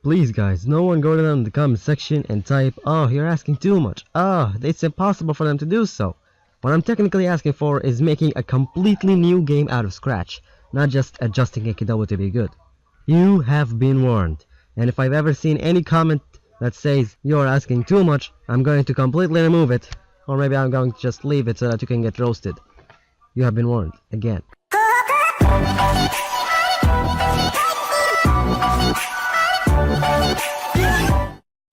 Please guys, no one go to them in the comment section and type, "Oh, you're asking too much. Oh, it's impossible for them to do so." What I'm technically asking for is making a completely new game out of scratch, not just adjusting AQW to be good. You have been warned, and if I've ever seen any comment that says you're asking too much, I'm going to completely remove it, or maybe I'm going to just leave it so that you can get roasted. You have been warned, again.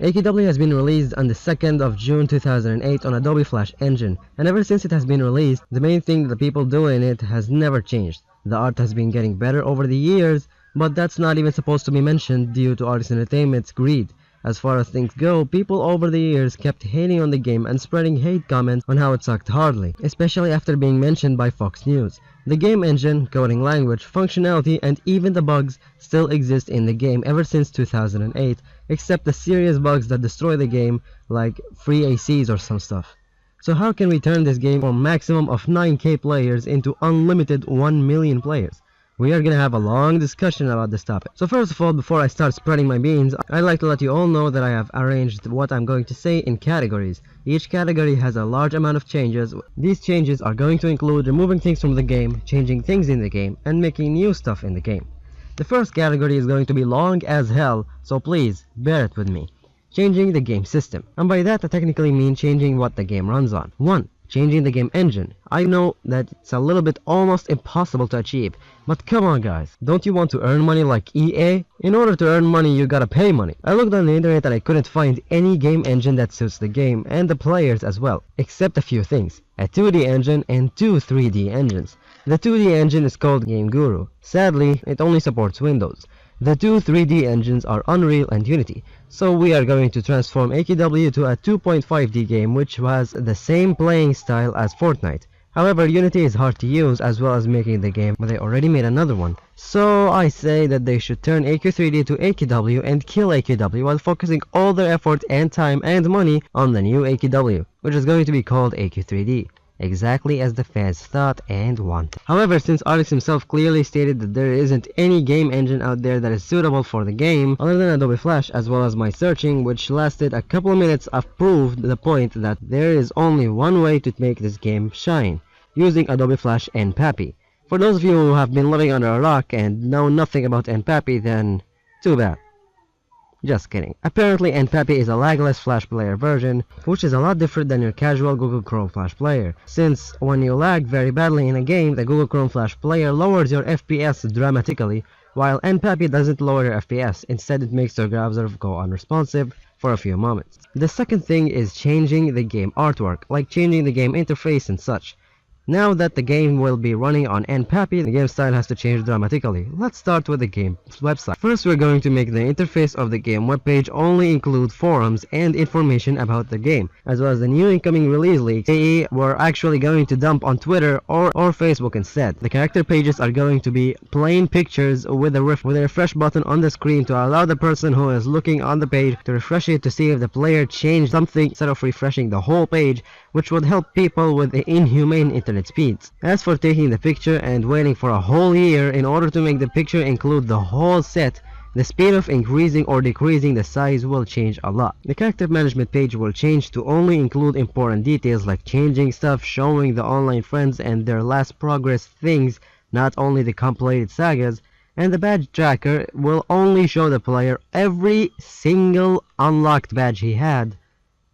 AQW has been released on the 2nd of June 2008 on Adobe Flash Engine, and ever since it has been released, the main thing that the people do in it has never changed. The art has been getting better over the years, but that's not even supposed to be mentioned due to Artist Entertainment's greed. As far as things go, people over the years kept hating on the game and spreading hate comments on how it sucked hardly, especially after being mentioned by Fox News. The game engine, coding language, functionality, and even the bugs still exist in the game ever since 2008, except the serious bugs that destroy the game, like free ACs or some stuff. So how can we turn this game from maximum of 9k players into unlimited 1 million players? We are gonna have a long discussion about this topic. So first of all, before I start spreading my beans, I'd like to let you all know that I have arranged what I'm going to say in categories. Each category has a large amount of changes. These changes are going to include removing things from the game, changing things in the game, and making new stuff in the game. The first category is going to be long as hell, so please, bear it with me. Changing the game system. And by that I technically mean changing what the game runs on. 1. Changing the game engine. I know that it's a little bit almost impossible to achieve, but come on guys, don't you want to earn money like EA? In order to earn money you gotta pay money. I looked on the internet and I couldn't find any game engine that suits the game and the players as well, except a few things. A 2D engine and 2 3D engines. The 2D engine is called Game Guru. Sadly, it only supports Windows. The 2 3D engines are Unreal and Unity, so we are going to transform AQW to a 2.5D game which has the same playing style as Fortnite. However, Unity is hard to use as well as making the game, but they already made another one. So I say that they should turn AQ3D to AQW and kill AQW while focusing all their effort and time and money on the new AQW, which is going to be called AQ3D. Exactly as the fans thought and wanted. However, since Artist himself clearly stated that there isn't any game engine out there that is suitable for the game, other than Adobe Flash, as well as my searching, which lasted a couple of minutes, I've proved the point that there is only one way to make this game shine, using Adobe Flash and Pappy. For those of you who have been living under a rock and know nothing about NPappy, then too bad. Just kidding. Apparently NPappy is a lagless Flash player version, which is a lot different than your casual Google Chrome Flash player, since when you lag very badly in a game, the Google Chrome Flash player lowers your FPS dramatically, while NPappy doesn't lower your FPS, instead it makes your browser go unresponsive for a few moments. The second thing is changing the game artwork, like changing the game interface and such. Now that the game will be running on NPappy, the game style has to change dramatically. Let's start with the game's website. First, we're going to make the interface of the game webpage only include forums and information about the game, as well as the new incoming release leaks we're actually going to dump on Twitter or Facebook instead. The character pages are going to be plain pictures with a refresh button on the screen to allow the person who is looking on the page to refresh it to see if the player changed something instead of refreshing the whole page, which would help people with the inhumane internet speeds. As for taking the picture and waiting for a whole year in order to make the picture include the whole set, the speed of increasing or decreasing the size will change a lot. The character management page will change to only include important details like changing stuff, showing the online friends and their last progress things, not only the completed sagas, and the badge tracker will only show the player every single unlocked badge he had.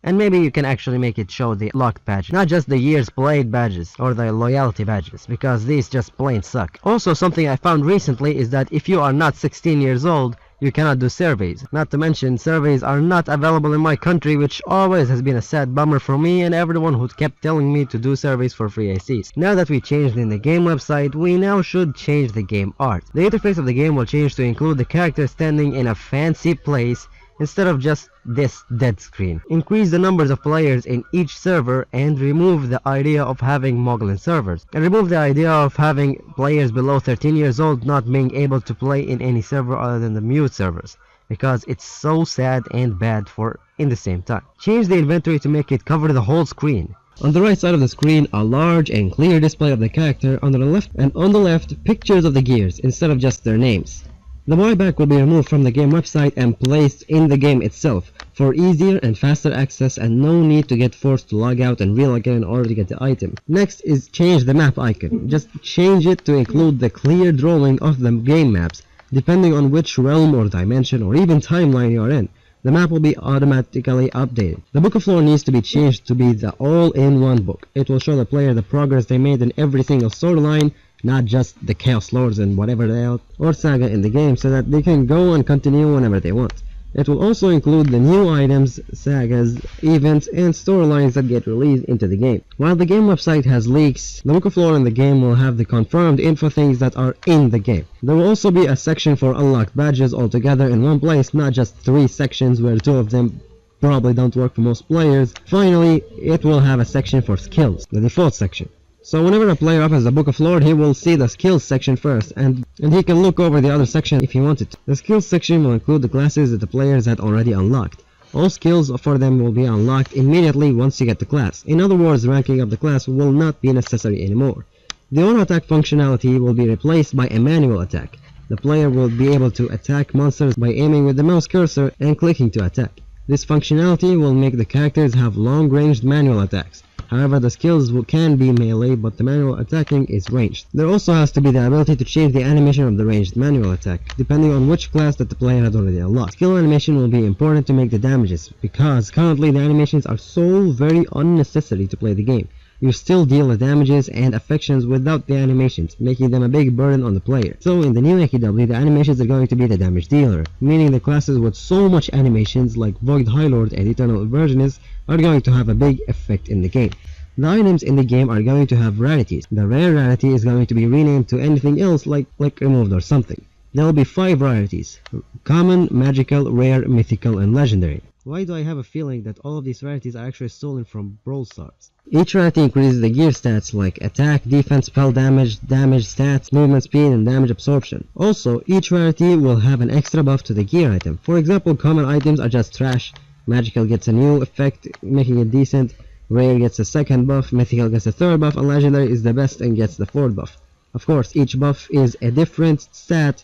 And maybe you can actually make it show the locked badge, not just the years played badges or the loyalty badges, because these just plain suck. Also, something I found recently is that if you are not 16 years old, you cannot do surveys. Not to mention, surveys are not available in my country, which always has been a sad bummer for me and everyone who kept telling me to do surveys for free ACs. Now that we changed in the game website, we now should change the game art. The interface of the game will change to include the character standing in a fancy place instead of just this dead screen. Increase the numbers of players in each server and remove the idea of having Moglin servers. And remove the idea of having players below 13 years old not being able to play in any server other than the mute servers, because it's so sad and bad for in the same time. Change the inventory to make it cover the whole screen. On the right side of the screen, a large and clear display of the character. On the left pictures of the gears instead of just their names. The buyback will be removed from the game website and placed in the game itself for easier and faster access and no need to get forced to log out and relog in order to get the item. Next is change the map icon. Just change it to include the clear drawing of the game maps, depending on which realm or dimension or even timeline you are in. The map will be automatically updated. The Book of Lore needs to be changed to be the all-in-one book. It will show the player the progress they made in every single storyline, not just the Chaos Lords and whatever else or saga in the game, so that they can go and continue whenever they want. It will also include the new items, sagas, events, and storylines that get released into the game. While the game website has leaks, the Book of Lore in the game will have the confirmed info things that are in the game. There will also be a section for unlocked badges altogether in one place, not just 3 sections where 2 of them probably don't work for most players. Finally, it will have a section for skills, the default section. So whenever a player opens the Book of Lore, he will see the skills section first, and he can look over the other section if he wanted to. The skills section will include the classes that the players had already unlocked. All skills for them will be unlocked immediately once you get the class. In other words, ranking up the class will not be necessary anymore. The auto attack functionality will be replaced by a manual attack. The player will be able to attack monsters by aiming with the mouse cursor and clicking to attack. This functionality will make the characters have long-ranged manual attacks. However, the skills can be melee, but the manual attacking is ranged. There also has to be the ability to change the animation of the ranged manual attack, depending on which class that the player had already unlocked. Skill animation will be important to make the damages, because currently the animations are so very unnecessary to play the game. You still deal the damages and affections without the animations, making them a big burden on the player. So in the new AQW, the animations are going to be the damage dealer, meaning the classes with so much animations like Void High Lord and Eternal Virginist are going to have a big effect in the game. The items in the game are going to have rarities. The rare rarity is going to be renamed to anything else like removed or something. There will be 5 rarities: common, magical, rare, mythical, and legendary. Why do I have a feeling that all of these rarities are actually stolen from Brawl Stars? Each rarity increases the gear stats like attack, defense, spell damage, damage stats, movement speed, and damage absorption. Also, each rarity will have an extra buff to the gear item. For example, common items are just trash. Magical gets a new effect, making it decent. Rare gets a second buff, mythical gets a third buff, and legendary is the best and gets the fourth buff. Of course, each buff is a different stat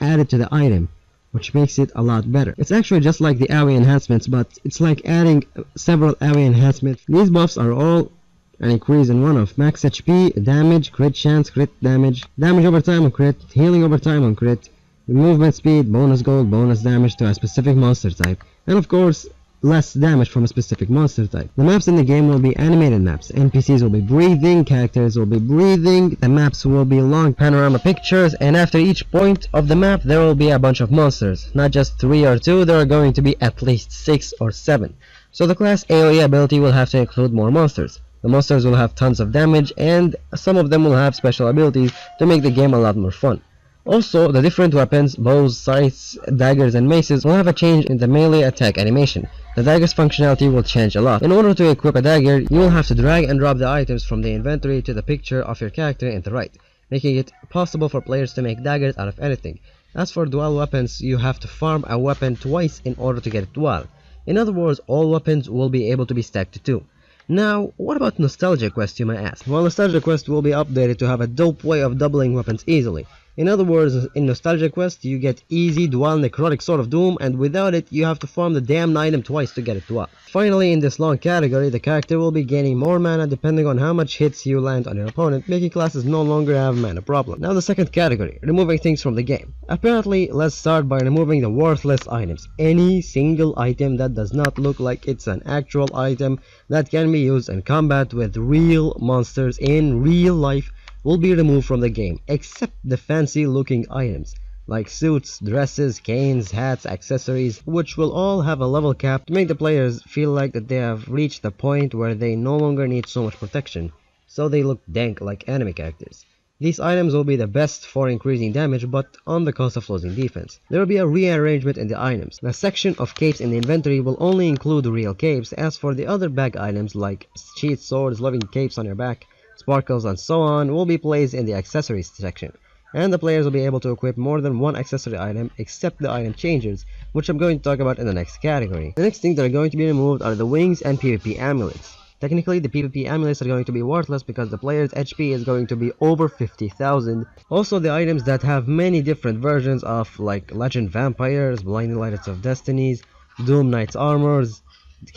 added to the item, which makes it a lot better. It's actually just like the AoE enhancements, but it's like adding several AoE enhancements. These buffs are all an increase in one of max HP, damage, crit chance, crit damage, damage over time on crit, healing over time on crit, movement speed, bonus gold, bonus damage to a specific monster type, and of course, less damage from a specific monster type. The maps in the game will be animated maps. NPCs will be breathing, characters will be breathing, the maps will be long panorama pictures, and after each point of the map there will be a bunch of monsters. Not just 3 or 2, there are going to be at least 6 or 7. So the class AoE ability will have to include more monsters. The monsters will have tons of damage, and some of them will have special abilities to make the game a lot more fun. Also, the different weapons, bows, scythes, daggers, and maces will have a change in the melee attack animation. The dagger's functionality will change a lot. In order to equip a dagger, you will have to drag and drop the items from the inventory to the picture of your character in the right, making it possible for players to make daggers out of anything. As for dual weapons, you have to farm a weapon twice in order to get it dual. In other words, all weapons will be able to be stacked to 2. Now, what about Nostalgia Quest, you may ask? Well, Nostalgia Quest will be updated to have a dope way of doubling weapons easily. In other words, in Nostalgia Quest, you get easy dual necrotic Sword of Doom, and without it, you have to farm the damn item twice to get it dual. Finally, in this long category, the character will be gaining more mana depending on how much hits you land on your opponent, making classes no longer have a mana problem. Now the second category, removing things from the game. Apparently, let's start by removing the worthless items. Any single item that does not look like it's an actual item that can be used in combat with real monsters in real life will be removed from the game, except the fancy looking items like suits, dresses, canes, hats, accessories, which will all have a level cap to make the players feel like that they have reached the point where they no longer need so much protection, so they look dank like anime characters. These items will be the best for increasing damage, but on the cost of losing defense. There will be a rearrangement in the items. The section of capes in the inventory will only include real capes. As for the other bag items like sheaths, swords, living capes on your back, sparkles, and so on will be placed in the accessories section, and the players will be able to equip more than one accessory item except the item changers, which I'm going to talk about in the next category. The next things that are going to be removed are the wings and PvP amulets. Technically, the PvP amulets are going to be worthless because the player's HP is going to be over 50,000. Also, the items that have many different versions of, like Legend Vampires, Blinding Lights of Destinies, Doom Knight's Armors,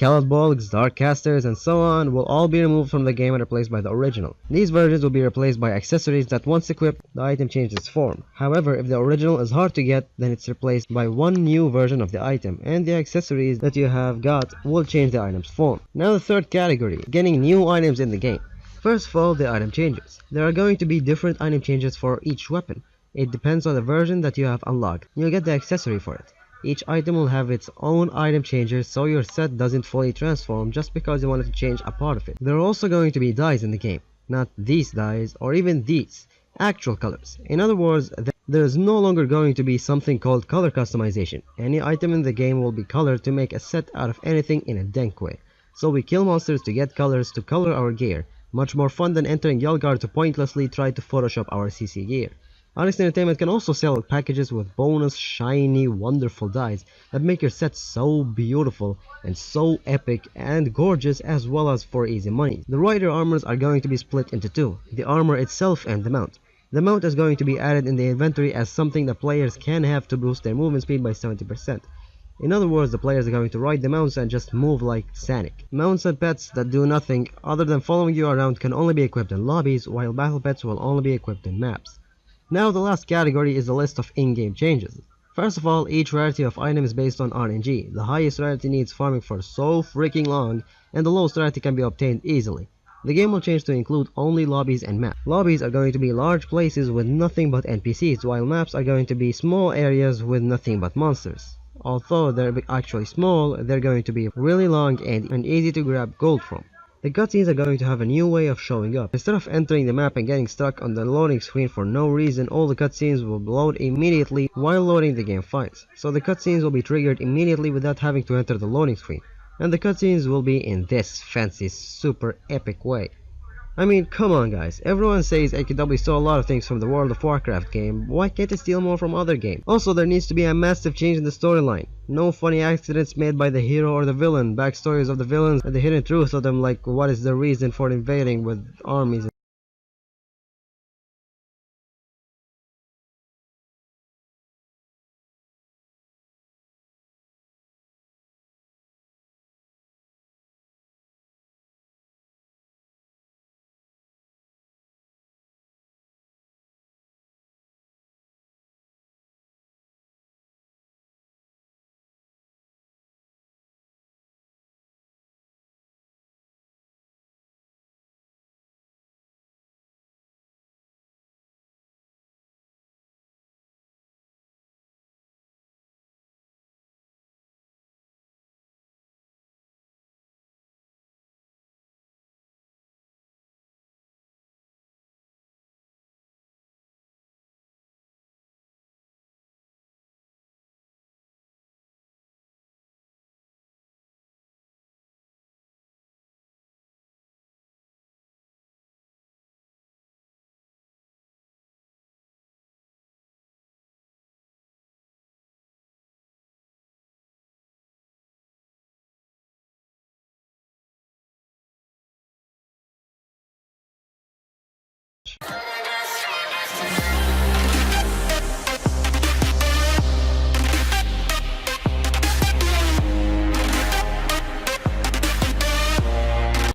Calibbolgs, Darkcasters, and so on will all be removed from the game and replaced by the original. These versions will be replaced by accessories that once equipped, the item changes its form. However, if the original is hard to get, then it's replaced by one new version of the item, and the accessories that you have got will change the item's form. Now the third category, getting new items in the game. First of all, the item changes. There are going to be different item changes for each weapon. It depends on the version that you have unlocked. You'll get the accessory for it. Each item will have its own item changes, so your set doesn't fully transform just because you wanted to change a part of it. There are also going to be dyes in the game. Not these dyes, or even these. Actual colors. In other words, there is no longer going to be something called color customization. Any item in the game will be colored to make a set out of anything in a dank way. So we kill monsters to get colors to color our gear. Much more fun than entering Yelgard to pointlessly try to Photoshop our CC gear. Honest Entertainment can also sell packages with bonus, shiny, wonderful dyes that make your set so beautiful and so epic and gorgeous, as well as for easy money. The rider armors are going to be split into two, the armor itself and the mount. The mount is going to be added in the inventory as something the players can have to boost their movement speed by 70%. In other words, the players are going to ride the mounts and just move like Sonic. Mounts and pets that do nothing other than following you around can only be equipped in lobbies, while battle pets will only be equipped in maps. Now the last category is the list of in-game changes. First of all, each rarity of item is based on RNG. The highest rarity needs farming for so freaking long, and the lowest rarity can be obtained easily. The game will change to include only lobbies and maps. Lobbies are going to be large places with nothing but NPCs, while maps are going to be small areas with nothing but monsters. Although they're actually small, they're going to be really long and easy to grab gold from. The cutscenes are going to have a new way of showing up. Instead of entering the map and getting stuck on the loading screen for no reason, all the cutscenes will load immediately while loading the game files. So the cutscenes will be triggered immediately without having to enter the loading screen. And the cutscenes will be in this fancy, super epic way. I mean, come on guys, everyone says AQW stole a lot of things from the World of Warcraft game, why can't it steal more from other games? Also, there needs to be a massive change in the storyline. No funny accidents made by the hero or the villain, backstories of the villains, and the hidden truth of them, like what is the reason for invading with armies.